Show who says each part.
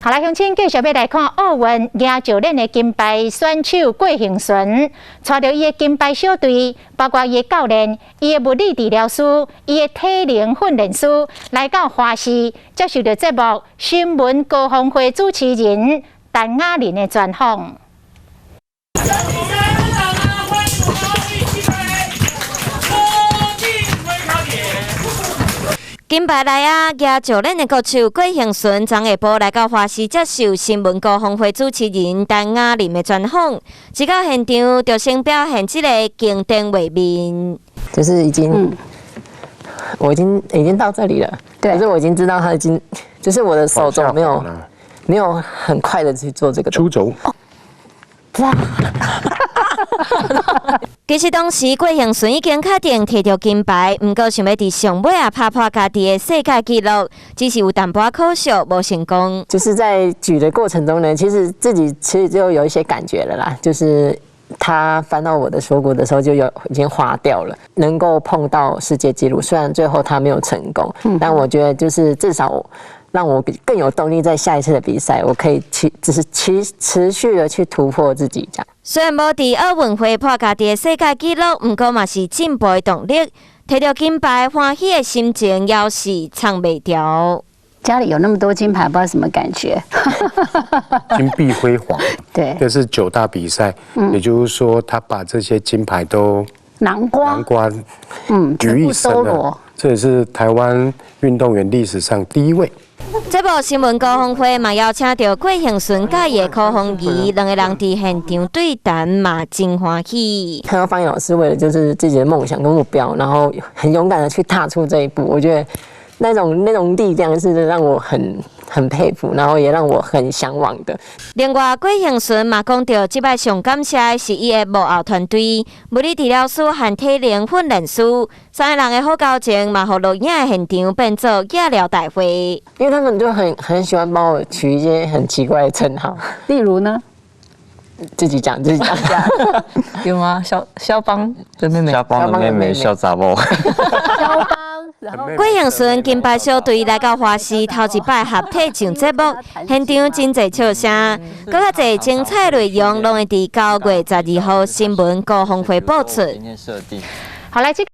Speaker 1: 好来，乡亲继续要来看奥运亚洲练的金牌选手郭幸顺，带着伊的金牌小队，包括伊的教练、伊的物理治疗师、伊的体能训练师，来到华视接受到节目新闻高峰会主持人陈雅玲的专访。
Speaker 2: 金牌来啊！亚洲练的国手郭幸顺，昨下晡来到华视接受新闻高峰会主持人陈雅玲的专访。一到现场，就先表现这个经典画面，
Speaker 3: 就是我已经到这里了，对，可是我已经知道他已经，就是我的手肘没有很快的去做这个
Speaker 4: 出轴。
Speaker 3: 哇！
Speaker 2: 其实当时郭幸顺已经确定摕到金牌，不过想要伫上尾打破家己的世界纪录，只是有淡薄可惜，无成功。
Speaker 3: 就是在举的过程中呢，其实自己就有一些感觉了啦，就是他翻到我的锁骨的时候就已经滑掉了，能够碰到世界纪录，虽然最后他没有成功，但我觉得就是至少让我更有动力，在下一次的比赛，我可以持续的去突破自己这样。
Speaker 2: 虽然无伫奥运会破家己的世界纪录，不过嘛是进步的动力。摕到金牌，欢喜的心情要是藏袂掉。
Speaker 5: 家里有那么多金牌，不知道什么感觉。
Speaker 4: 金碧辉煌，
Speaker 5: 对，
Speaker 4: 这是9大比赛，也就是说，他把这些金牌都
Speaker 5: 囊括，
Speaker 4: 于一身了。这也是台湾运动员历史上第一位。
Speaker 2: 这部新闻高峰会嘛邀请到郭幸顺甲伊的柯芳怡两个人伫现场对谈嘛，真欢喜。
Speaker 3: 看到方毅老师为了就是自己的梦想跟目标，然后很勇敢的去踏出这一步，我觉得那种力量是让我很佩服，然后也让我很向往的。
Speaker 2: 另外，郭幸顺嘛讲到，这摆上感谢的是伊的幕后团队、物理治疗师和体能训练师三个人的好交情，嘛，互录影的现场变做夜聊大会。
Speaker 3: 因为他们就很喜欢帮我取一些很奇怪的称号，
Speaker 5: 例如呢？
Speaker 3: 自己讲。
Speaker 6: 有吗？肖邦的妹妹，
Speaker 7: 肖邦的妹妹，肖查某。
Speaker 5: 肖邦，然后
Speaker 2: 郭幸顺金牌小队来到华视头一摆合体上节目，现场真侪笑声，更较侪精彩内容，拢会伫9月12号新闻高峰会播出。
Speaker 7: 今天设定。
Speaker 1: 好来，这。